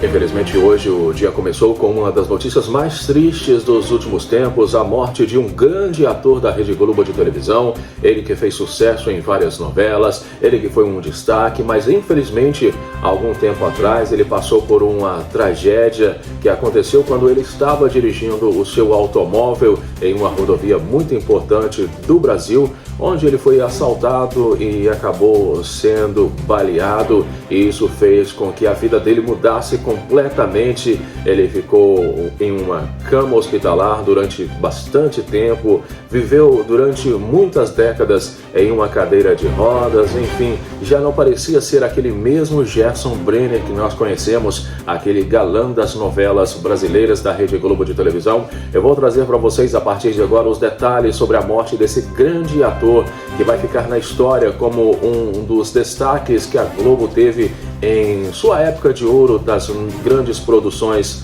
Infelizmente hoje o dia começou com uma das notícias mais tristes dos últimos tempos, a morte de um grande ator da Rede Globo de televisão, ele que fez sucesso em várias novelas, ele que foi um destaque, mas infelizmente algum tempo atrás ele passou por uma tragédia que aconteceu quando ele estava dirigindo o seu automóvel em uma rodovia muito importante do Brasil, onde ele foi assaltado e acabou sendo baleado, e isso fez com que a vida dele mudasse completamente. Ele ficou em uma cama hospitalar durante bastante tempo, viveu durante muitas décadas em uma cadeira de rodas, enfim, já não parecia ser aquele mesmo Gerson Brenner que nós conhecemos, aquele galã das novelas brasileiras da Rede Globo de televisão. Eu vou trazer para vocês a partir de agora os detalhes sobre a morte desse grande ator que vai ficar na história como um dos destaques que a Globo teve em sua época de ouro das grandes produções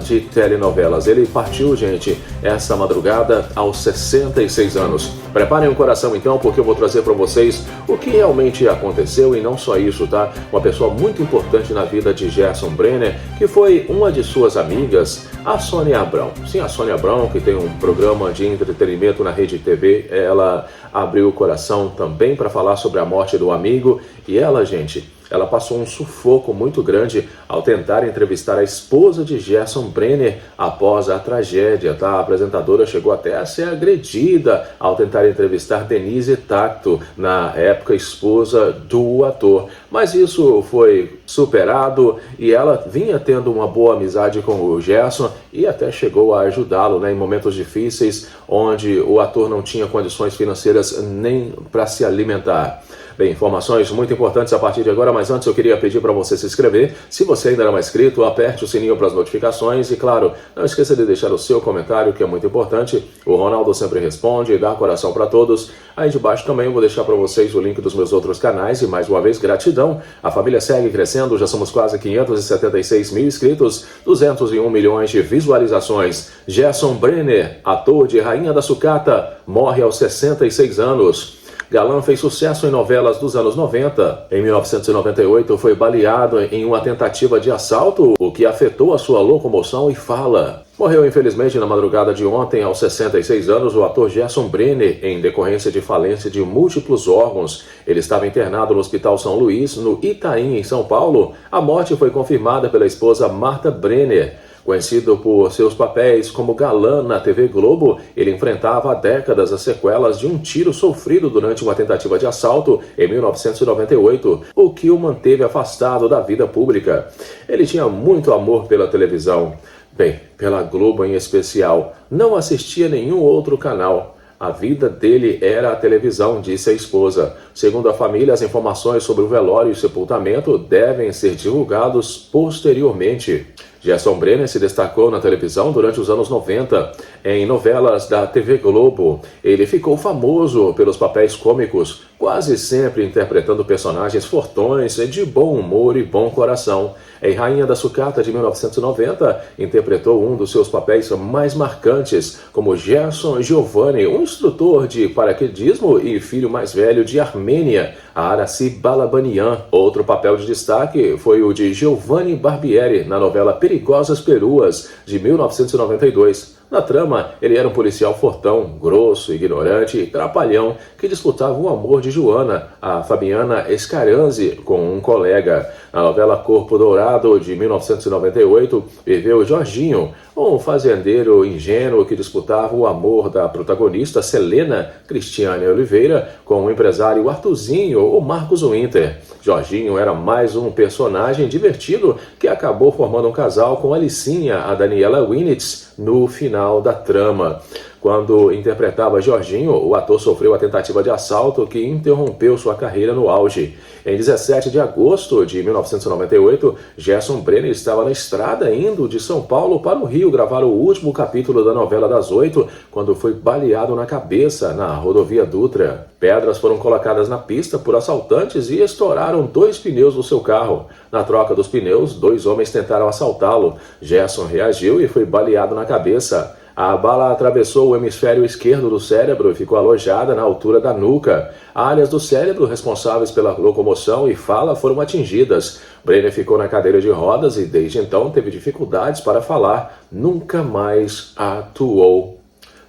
de telenovelas. Ele partiu, gente, essa madrugada aos 66 anos. Preparem o coração então, porque eu vou trazer para vocês o que realmente aconteceu, e não só isso, tá? Uma pessoa muito importante na vida de Gerson Brenner, que foi uma de suas amigas, a Sônia Abrão. Sim, a Sônia Abrão, que tem um programa de entretenimento na Rede TV, ela abriu o coração também para falar sobre a morte do amigo, e ela, gente, ela passou um sufoco muito grande ao tentar entrevistar a esposa de Gerson Brenner após a tragédia, tá? A apresentadora chegou até a ser agredida ao tentar entrevistar Denise Tacto, na época esposa do ator. Mas isso foi superado e ela vinha tendo uma boa amizade com o Gerson e até chegou a ajudá-lo, né, em momentos difíceis onde o ator não tinha condições financeiras nem para se alimentar. Bem, informações muito importantes a partir de agora, mas antes eu queria pedir para você se inscrever. Se você ainda não é inscrito, aperte o sininho para as notificações e, claro, não esqueça de deixar o seu comentário, que é muito importante. O Ronaldo sempre responde e dá coração para todos. Aí de baixo também eu vou deixar para vocês o link dos meus outros canais e, mais uma vez, gratidão. A família segue crescendo, já somos quase 576 mil inscritos, 201 milhões de visualizações. Gerson Brenner, ator de Rainha da Sucata, morre aos 66 anos. Galã fez sucesso em novelas dos anos 90. Em 1998, foi baleado em uma tentativa de assalto, o que afetou a sua locomoção e fala. Morreu, infelizmente, na madrugada de ontem, aos 66 anos, o ator Gerson Brenner, em decorrência de falência de múltiplos órgãos. Ele estava internado no Hospital São Luís, no Itaim, em São Paulo. A morte foi confirmada pela esposa Marta Brenner. Conhecido por seus papéis como galã na TV Globo, ele enfrentava há décadas as sequelas de um tiro sofrido durante uma tentativa de assalto em 1998, o que o manteve afastado da vida pública. Ele tinha muito amor pela televisão, bem, pela Globo em especial. Não assistia nenhum outro canal. A vida dele era a televisão, disse a esposa. Segundo a família, as informações sobre o velório e sepultamento devem ser divulgados posteriormente. Gerson Brenner se destacou na televisão durante os anos 90, em novelas da TV Globo. Ele ficou famoso pelos papéis cômicos, quase sempre interpretando personagens fortões, de bom humor e bom coração. Em Rainha da Sucata, de 1990, interpretou um dos seus papéis mais marcantes, como Gerson Giovanni, um instrutor de paraquedismo e filho mais velho de Armênia, a Araci Balabanian. Outro papel de destaque foi o de Giovanni Barbieri, na novela Perigosas Peruas, de 1992. Na trama, ele era um policial fortão, grosso, ignorante e trapalhão que disputava o amor de Joana, a Fabiana Escaranzi, com um colega. Na novela Corpo Dourado, de 1998, viveu Jorginho, um fazendeiro ingênuo que disputava o amor da protagonista Selena Cristiane Oliveira com o empresário Artuzinho, o Marcos Winter. Jorginho era mais um personagem divertido que acabou formando um casal com Alicinha, a Daniela Winitz, no final da trama. Quando interpretava Jorginho, o ator sofreu a tentativa de assalto que interrompeu sua carreira no auge. Em 17 de agosto de 1998, Gerson Brenner estava na estrada indo de São Paulo para o Rio gravar o último capítulo da novela das 8, quando foi baleado na cabeça na rodovia Dutra. Pedras foram colocadas na pista por assaltantes e estouraram 2 pneus do seu carro. Na troca dos pneus, 2 homens tentaram assaltá-lo. Gerson reagiu e foi baleado na cabeça. A bala atravessou o hemisfério esquerdo do cérebro e ficou alojada na altura da nuca. Áreas do cérebro responsáveis pela locomoção e fala foram atingidas. Brenner ficou na cadeira de rodas e desde então teve dificuldades para falar. Nunca mais atuou.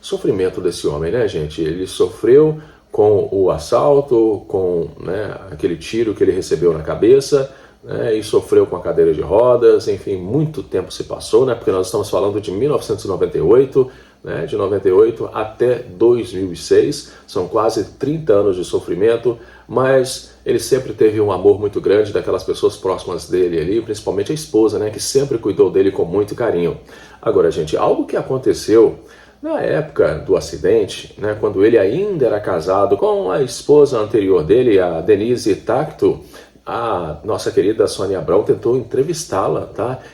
Sofrimento desse homem, né, gente? Ele sofreu com o assalto, com aquele tiro que ele recebeu na cabeça, e sofreu com a cadeira de rodas. Enfim, muito tempo se passou, porque nós estamos falando de 1998, de 98 até 2006, são quase 30 anos de sofrimento, mas ele sempre teve um amor muito grande daquelas pessoas próximas dele ali, principalmente a esposa, que sempre cuidou dele com muito carinho. Agora, gente, algo que aconteceu na época do acidente, quando ele ainda era casado com a esposa anterior dele, a Denise Tacto, a nossa querida Sônia Abrão tentou entrevistá-la,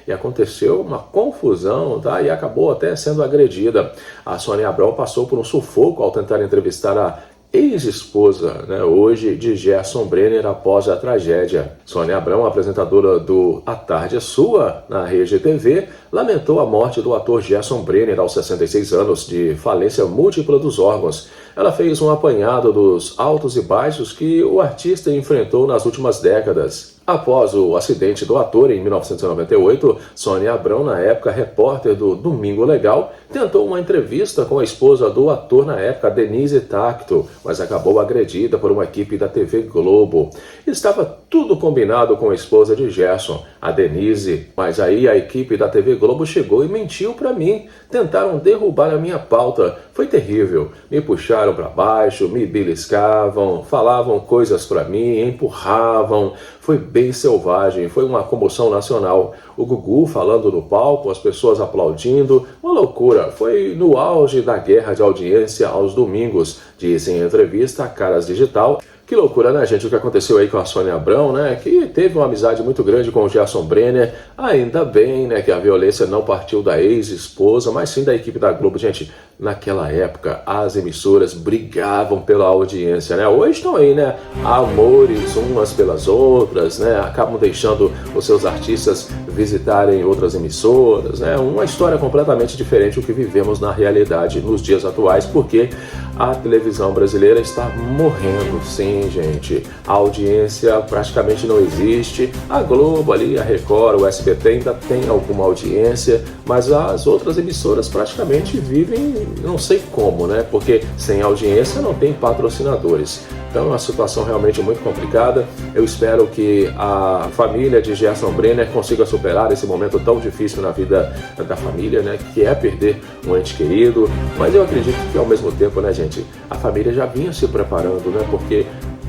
E aconteceu uma confusão, E acabou até sendo agredida. A Sônia Abrão passou por um sufoco ao tentar entrevistar a ex-esposa, hoje, de Gerson Brenner após a tragédia. Sônia Abrão, apresentadora do A Tarde é Sua, na Rede TV, lamentou a morte do ator Gerson Brenner aos 66 anos, de falência múltipla dos órgãos. Ela fez um apanhado dos altos e baixos que o artista enfrentou nas últimas décadas. Após o acidente do ator em 1998, Sônia Abrão, na época repórter do Domingo Legal, tentou uma entrevista com a esposa do ator na época, Denise Tacto, mas acabou agredida por uma equipe da TV Globo. Estava tudo combinado com a esposa de Gerson, a Denise, mas aí a equipe da TV Globo chegou e mentiu para mim. Tentaram derrubar a minha pauta. Foi terrível. Me puxaram para baixo, me beliscavam, falavam coisas para mim, empurravam. Foi bem selvagem, foi uma comoção nacional. O Gugu falando no palco, as pessoas aplaudindo, uma loucura. Foi no auge da guerra de audiência aos domingos, disse em entrevista a Caras Digital. Que loucura, né, gente, o que aconteceu aí com a Sônia Abrão, que teve uma amizade muito grande com o Gerson Brenner. Ainda bem, que a violência não partiu da ex-esposa, mas sim da equipe da Globo. Gente, naquela época, as emissoras brigavam pela audiência, Hoje estão aí, amores umas pelas outras, acabam deixando os seus artistas visitarem outras emissoras, Uma história completamente diferente do que vivemos na realidade nos dias atuais, porque a televisão brasileira está morrendo, sim, gente. A audiência praticamente não existe. A Globo ali, a Record, o SBT ainda tem alguma audiência, mas as outras emissoras praticamente vivem, não sei como, Porque sem audiência não tem patrocinadores. Então é uma situação realmente muito complicada. Eu espero que a família de Gerson Brenner consiga superar esse momento tão difícil na vida da família, que é perder um ente querido. Mas eu acredito que ao mesmo tempo, gente, a família já vinha se preparando, porque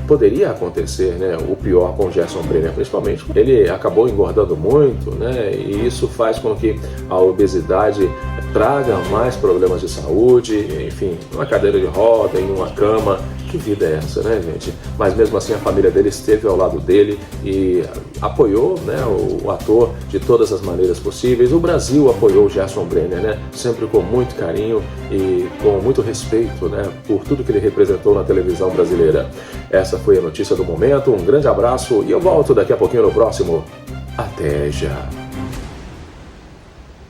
poderia acontecer, o pior com Gerson Brenner, principalmente. Ele acabou engordando muito, e isso faz com que a obesidade traga mais problemas de saúde, enfim, uma cadeira de roda, em uma cama. Que vida é essa, gente? Mas mesmo assim a família dele esteve ao lado dele e apoiou, o ator de todas as maneiras possíveis. O Brasil apoiou o Gerson Brenner, sempre com muito carinho e com muito respeito, por tudo que ele representou na televisão brasileira. Essa foi a notícia do momento. Um grande abraço e eu volto daqui a pouquinho no próximo. Até já!